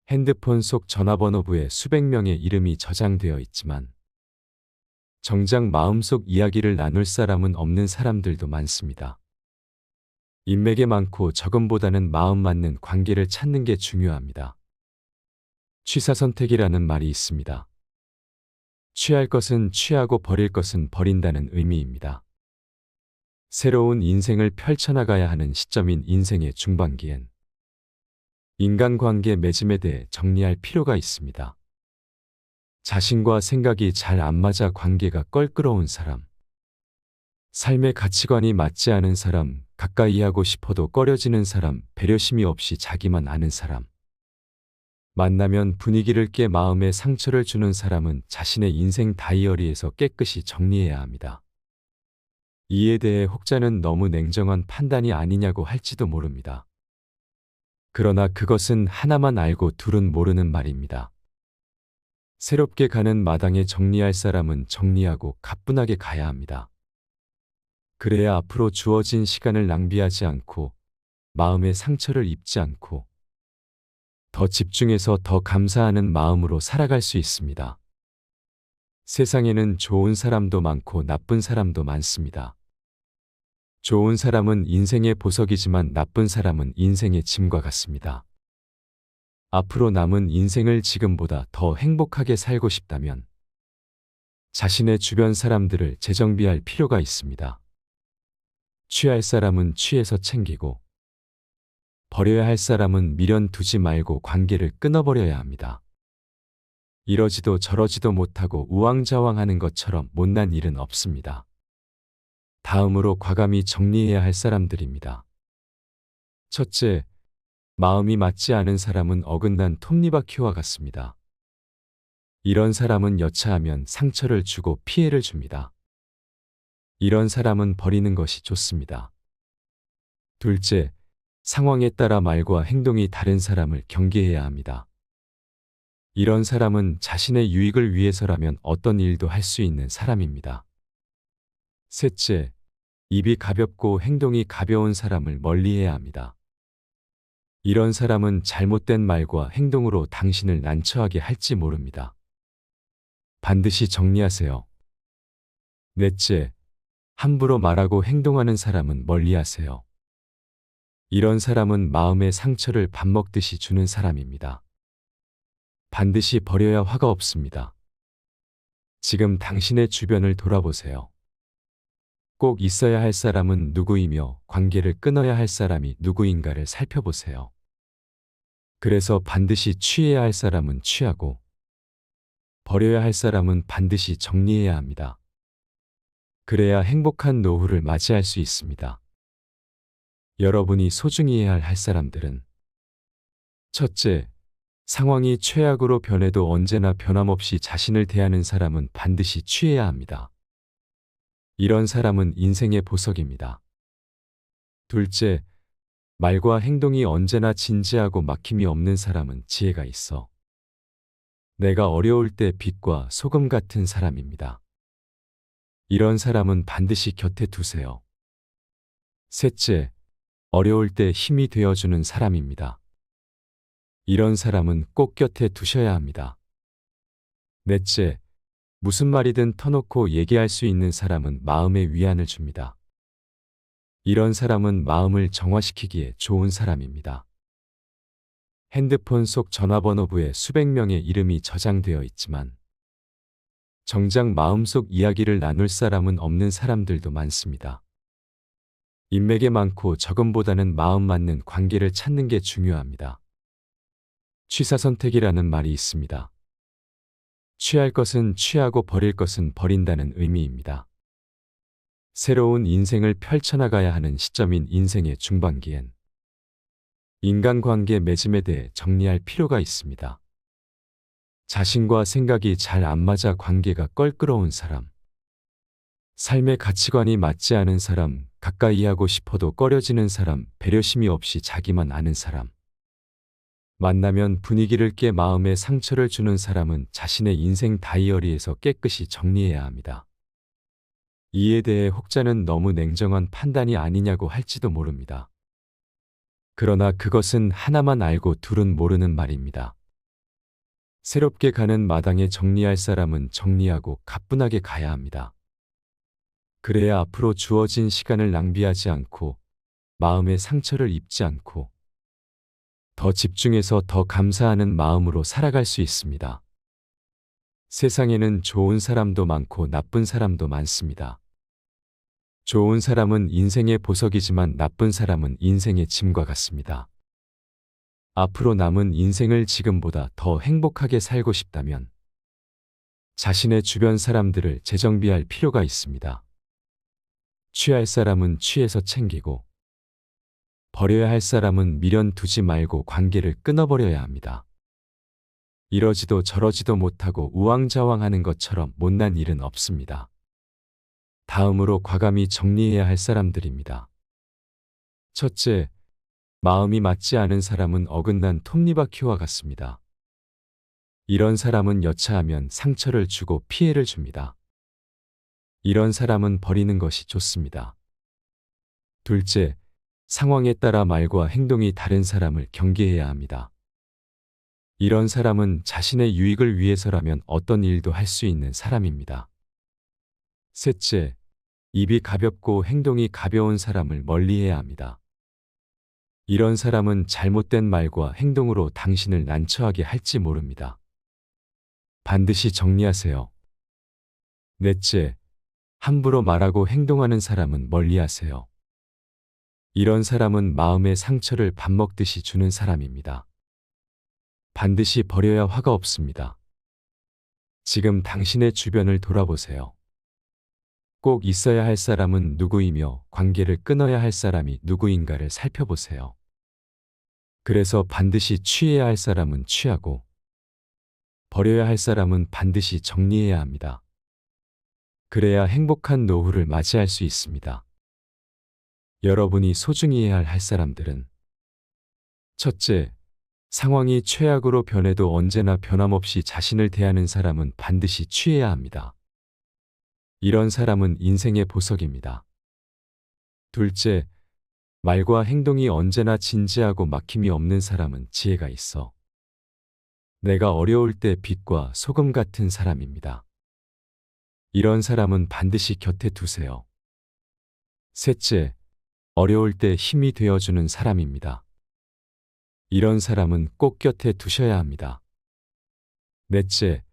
핸드폰 속 전화번호부에 수백 명의 이름이 저장되어 있지만 정작 마음속 이야기를 나눌 사람은 없는 사람들도 많습니다. 인맥에 많고 적음보다는 마음 맞는 관계를 찾는 게 중요합니다. 취사선택이라는 말이 있습니다. 취할 것은 취하고 버릴 것은 버린다는 의미입니다. 새로운 인생을 펼쳐나가야 하는 시점인 인생의 중반기엔 인간관계 맺음에 대해 정리할 필요가 있습니다. 자신과 생각이 잘 안 맞아 관계가 껄끄러운 사람, 삶의 가치관이 맞지 않은 사람, 가까이 하고 싶어도 꺼려지는 사람, 배려심이 없이 자기만 아는 사람, 만나면 분위기를 깨 마음에 상처를 주는 사람은 자신의 인생 다이어리에서 깨끗이 정리해야 합니다. 이에 대해 혹자는 너무 냉정한 판단이 아니냐고 할지도 모릅니다. 그러나 그것은 하나만 알고 둘은 모르는 말입니다. 새롭게 가는 마당에 정리할 사람은 정리하고 가뿐하게 가야 합니다. 그래야 앞으로 주어진 시간을 낭비하지 않고 마음의 상처를 입지 않고 더 집중해서 더 감사하는 마음으로 살아갈 수 있습니다. 세상에는 좋은 사람도 많고 나쁜 사람도 많습니다. 좋은 사람은 인생의 보석이지만 나쁜 사람은 인생의 짐과 같습니다. 앞으로 남은 인생을 지금보다 더 행복하게 살고 싶다면 자신의 주변 사람들을 재정비할 필요가 있습니다. 취할 사람은 취해서 챙기고 버려야 할 사람은 미련 두지 말고 관계를 끊어버려야 합니다. 이러지도 저러지도 못하고 우왕좌왕하는 것처럼 못난 일은 없습니다. 다음으로 과감히 정리해야 할 사람들입니다. 첫째, 마음이 맞지 않은 사람은 어긋난 톱니바퀴와 같습니다. 이런 사람은 여차하면 상처를 주고 피해를 줍니다. 이런 사람은 버리는 것이 좋습니다. 둘째, 상황에 따라 말과 행동이 다른 사람을 경계해야 합니다. 이런 사람은 자신의 유익을 위해서라면 어떤 일도 할 수 있는 사람입니다. 셋째, 입이 가볍고 행동이 가벼운 사람을 멀리해야 합니다. 이런 사람은 잘못된 말과 행동으로 당신을 난처하게 할지 모릅니다. 반드시 정리하세요. 넷째, 함부로 말하고 행동하는 사람은 멀리하세요. 이런 사람은 마음의 상처를 밥 먹듯이 주는 사람입니다. 반드시 버려야 화가 없습니다. 지금 당신의 주변을 돌아보세요. 꼭 있어야 할 사람은 누구이며 관계를 끊어야 할 사람이 누구인가를 살펴보세요. 그래서 반드시 취해야 할 사람은 취하고 버려야 할 사람은 반드시 정리해야 합니다. 그래야 행복한 노후를 맞이할 수 있습니다. 여러분이 소중히 해야 할 사람들은 첫째, 상황이 최악으로 변해도 언제나 변함없이 자신을 대하는 사람은 반드시 취해야 합니다. 이런 사람은 인생의 보석입니다. 둘째, 말과 행동이 언제나 진지하고 막힘이 없는 사람은 지혜가 있어 내가 어려울 때 빛과 소금 같은 사람입니다. 이런 사람은 반드시 곁에 두세요. 셋째, 어려울 때 힘이 되어주는 사람입니다. 이런 사람은 꼭 곁에 두셔야 합니다. 넷째, 무슨 말이든 터놓고 얘기할 수 있는 사람은 마음의 위안을 줍니다. 이런 사람은 마음을 정화시키기에 좋은 사람입니다. 핸드폰 속 전화번호부에 수백 명의 이름이 저장되어 있지만 정작 마음속 이야기를 나눌 사람은 없는 사람들도 많습니다. 인맥에 많고 적음보다는 마음 맞는 관계를 찾는 게 중요합니다. 취사선택이라는 말이 있습니다. 취할 것은 취하고 버릴 것은 버린다는 의미입니다. 새로운 인생을 펼쳐나가야 하는 시점인 인생의 중반기엔 인간관계 맺음에 대해 정리할 필요가 있습니다. 자신과 생각이 잘 안 맞아 관계가 껄끄러운 사람, 삶의 가치관이 맞지 않은 사람, 가까이 하고 싶어도 꺼려지는 사람, 배려심이 없이 자기만 아는 사람, 만나면 분위기를 깨 마음에 상처를 주는 사람은 자신의 인생 다이어리에서 깨끗이 정리해야 합니다. 이에 대해 혹자는 너무 냉정한 판단이 아니냐고 할지도 모릅니다. 그러나 그것은 하나만 알고 둘은 모르는 말입니다. 새롭게 가는 마당에 정리할 사람은 정리하고 가뿐하게 가야 합니다. 그래야 앞으로 주어진 시간을 낭비하지 않고 마음의 상처를 입지 않고 더 집중해서 더 감사하는 마음으로 살아갈 수 있습니다. 세상에는 좋은 사람도 많고 나쁜 사람도 많습니다. 좋은 사람은 인생의 보석이지만 나쁜 사람은 인생의 짐과 같습니다. 앞으로 남은 인생을 지금보다 더 행복하게 살고 싶다면 자신의 주변 사람들을 재정비할 필요가 있습니다. 취할 사람은 취해서 챙기고 버려야 할 사람은 미련 두지 말고 관계를 끊어버려야 합니다. 이러지도 저러지도 못하고 우왕좌왕하는 것처럼 못난 일은 없습니다. 다음으로 과감히 정리해야 할 사람들입니다. 첫째, 마음이 맞지 않은 사람은 어긋난 톱니바퀴와 같습니다. 이런 사람은 여차하면 상처를 주고 피해를 줍니다. 이런 사람은 버리는 것이 좋습니다. 둘째, 상황에 따라 말과 행동이 다른 사람을 경계해야 합니다. 이런 사람은 자신의 유익을 위해서라면 어떤 일도 할 수 있는 사람입니다. 셋째, 입이 가볍고 행동이 가벼운 사람을 멀리해야 합니다. 이런 사람은 잘못된 말과 행동으로 당신을 난처하게 할지 모릅니다. 반드시 정리하세요. 넷째, 함부로 말하고 행동하는 사람은 멀리하세요. 이런 사람은 마음의 상처를 밥 먹듯이 주는 사람입니다. 반드시 버려야 화가 없습니다. 지금 당신의 주변을 돌아보세요. 꼭 있어야 할 사람은 누구이며 관계를 끊어야 할 사람이 누구인가를 살펴보세요. 그래서 반드시 취해야 할 사람은 취하고 버려야 할 사람은 반드시 정리해야 합니다. 그래야 행복한 노후를 맞이할 수 있습니다. 여러분이 소중히 해야 할 사람들은 첫째, 상황이 최악으로 변해도 언제나 변함없이 자신을 대하는 사람은 반드시 취해야 합니다. 이런 사람은 인생의 보석입니다. 둘째, 말과 행동이 언제나 진지하고 막힘이 없는 사람은 지혜가 있어. 내가 어려울 때 빛과 소금 같은 사람입니다. 이런 사람은 반드시 곁에 두세요. 셋째, 어려울 때 힘이 되어주는 사람입니다. 이런 사람은 꼭 곁에 두셔야 합니다. 넷째,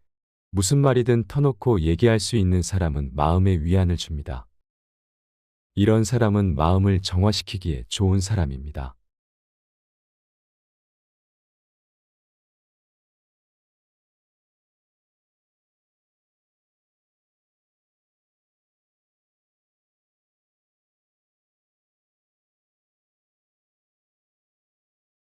무슨 말이든 터놓고 얘기할 수 있는 사람은 마음의 위안을 줍니다. 이런 사람은 마음을 정화시키기에 좋은 사람입니다.